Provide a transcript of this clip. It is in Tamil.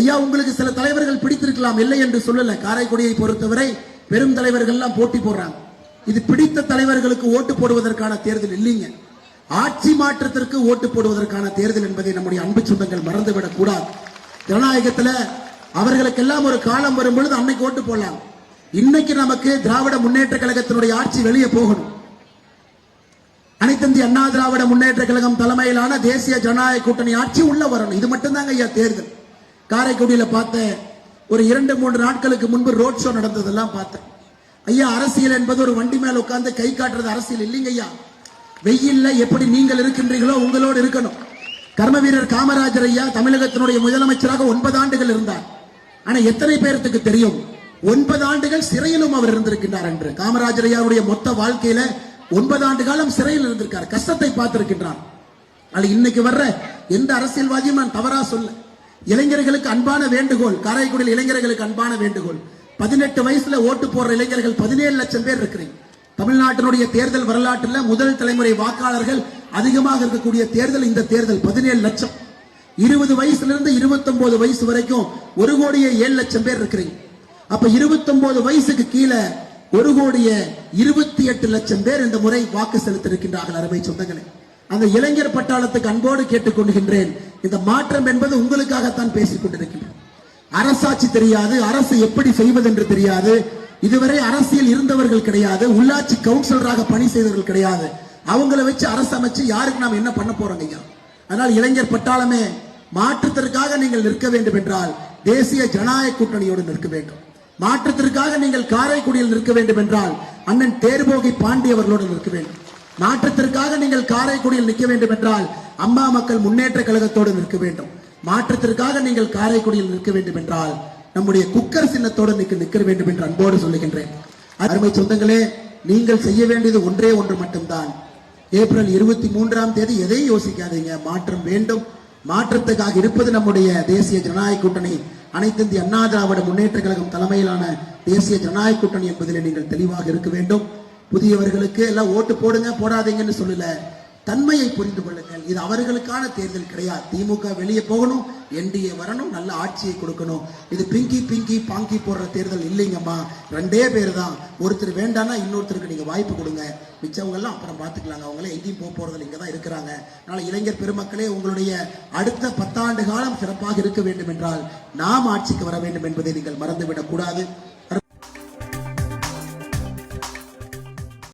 ஐயா உங்களுக்கு சில தலைவர்கள் பிடித்திருக்கலாம், இல்லை என்று சொல்லல. காரைக்குடியை பொறுத்தவரை பெரும் தலைவர்கள் எல்லாம் போட்டி போடுறாங்க. இது பிடித்த தலைவர்களுக்கு ஓட்டு போடுவதற்கான தேர்தல் இல்லைங்க, ஆட்சி மாற்றத்திற்கு ஓட்டு போடுவதற்கான தேர்தல் என்பதை நம்முடைய அன்பு சொந்தங்கள் மறந்துவிடக் கூடாது. ஜனநாயகத்துல அவர்களுக்கெல்லாம் ஒரு காலம் வரும் பொழுது அன்னைக்கு ஓட்டு போடலாம். இன்னைக்கு நமக்கு திராவிட முன்னேற்ற கழகத்தினுடைய ஆட்சி வெளியே போகணும். அனைத்திந்திய அண்ணா திராவிட முன்னேற்ற கழகம் தலைமையிலான தேசிய ஜனநாயக கூட்டணி ஆட்சி உள்ள வரணும். இது மட்டும்தாங்க ஐயா தேர்தல். காரைக்குடியில பார்த்த ஒரு 2-3 நாட்களுக்கு முன்பு ரோட் ஷோ நடந்ததெல்லாம் பார்த்தேன். ஐயா அரசியல் என்பது ஒரு வண்டி மேல உட்கார்ந்து கை காட்டுறது அரசியல் இல்லைங்க ஐயா. வெயில்ல எப்படி நீங்கள் இருக்கின்றீர்களோ உங்களோடு இருக்கணும். கர்ம வீரர் காமராஜர் ஐயா தமிழகத்தினுடைய முதலமைச்சராக 9 ஆண்டுகள் இருந்தார். ஆனா எத்தனை பேருக்கு தெரியும் 9 ஆண்டுகள் சிறையிலும் அவர் இருந்திருக்கின்றார் என்று? காமராஜர் ஐயாவுடைய மொத்த வாழ்க்கையில 9 ஆண்டு காலம் சிறையில் இருந்திருக்கார், கஷ்டத்தை பார்த்திருக்கின்றார். அது இன்னைக்கு வர்ற எந்த அரசியல்வாதியும் நான் தவறா சொல்ல. இளைஞர்களுக்கு அன்பான வேண்டுகோள், காரைக்குடியில் இளைஞர்களுக்கு அன்பான வேண்டுகோள், 18 வயசுல ஓட்டு போடுற இளைஞர்கள் 17 லட்சம் பேர் இருக்கிறீங்க. தமிழ்நாட்டினுடைய தேர்தல் வரலாற்றில் முதல் தலைமுறை வாக்காளர்கள் அதிகமாக இருக்கக்கூடிய தேர்தல் இந்த தேர்தல். 17 லட்சம். 20 வயசுல இருந்து 29 வயசு வரைக்கும் 1,07,00,000 பேர் இருக்கிறீங்க. அப்ப 29 வயசுக்கு கீழே 1,28,00,000 பேர் இந்த முறை வாக்கு செலுத்திருக்கின்றார்கள். அருமை சொந்தங்களே, அந்த இளைஞர் பட்டாளத்துக்கு அன்போடு கேட்டுக்கொள்கின்றேன், இந்த மாற்றம் என்பது உங்களுக்காகத்தான் பேசிக் கொண்டிருக்கின்றேன். அரசாட்சி தெரியாது, அரசு எப்படி செய்வது என்று தெரியாது, இதுவரை அரசியல் இருந்தவர்கள் கிடையாது, உள்ளாட்சி கவுன்சிலராக பணி செய்தவர்கள் கிடையாது. அவங்கள வச்சு அரசு அமைச்சு யாருக்கு நாம் என்ன பண்ண போறோம் ஐயா? அதனால் இளைஞர் பட்டாளமே, மாற்றத்திற்காக நீங்கள் நிற்க வேண்டும் என்றால் தேசிய ஜனநாயக கூட்டணியோடு நிற்க வேண்டும். மாற்றத்திற்காக நீங்கள் காரைக்குடியில் நிற்க வேண்டும் என்றால் அண்ணன் தேர்போகி பாண்டி அவர்களோடு நிற்க வேண்டும். மாற்றத்திற்காக நீங்கள் காரைக்குடியில் நிற்க வேண்டும் என்றால் அம்மா மக்கள் முன்னேற்ற கழகத்தோடு நிற்க வேண்டும். மாற்றத்திற்காக நீங்கள் காரைக்குடியில் நிற்க வேண்டும் என்றால் நம்முடைய குக்கர் சின்னத்தோடு நிற்க வேண்டும் என்று அன்போடு சொல்லுகின்றேன். அருமை சொந்தங்களே, நீங்கள் செய்ய வேண்டியது ஒன்றே ஒன்று மட்டும்தான். ஏப்ரல் 23ஆம் தேதி எதையும் யோசிக்காதீங்க, மாற்றம் வேண்டும். மாற்றத்துக்காக இருப்பது நம்முடைய தேசிய ஜனநாயக கூட்டணி, அனைத்திந்திய அண்ணா திராவிட முன்னேற்ற கழகம் தலைமையிலான தேசிய ஜனநாயக கூட்டணி என்பதில் நீங்கள் தெளிவாக இருக்க வேண்டும். புதியவர்களுக்கு எல்லாம் ஓட்டு போடுங்க போடாதீங்கன்னு சொல்லல, தன்மையை புரிந்து கொள்ளுங்கள். இது அவர்களுக்கான தேர்தல் கிடையாது. திமுக வெளியே போகணும், என்டிஏ வரணும், நல்ல ஆட்சியை கொடுக்கணும். இது பிங்கி பிங்கி பாங்கி போடுற தேர்தல் இல்லைங்கம்மா. 2 பேர் தான், ஒருத்தர் வேண்டாம்னா இன்னொருத்தருக்கு நீங்க வாய்ப்பு கொடுங்க, மிச்சவங்க எல்லாம் அப்புறம் பாத்துக்கலாங்க, அவங்களே எங்கேயும் போறதில்லை, இங்க தான் இருக்கிறாங்க. அதனால இளைஞர் பெருமக்களே, உங்களுடைய அடுத்த 10 ஆண்டு காலம் சிறப்பாக இருக்க வேண்டும் என்றால் நாம் ஆட்சிக்கு வர வேண்டும் என்பதை நீங்கள் மறந்துவிடக் கூடாது.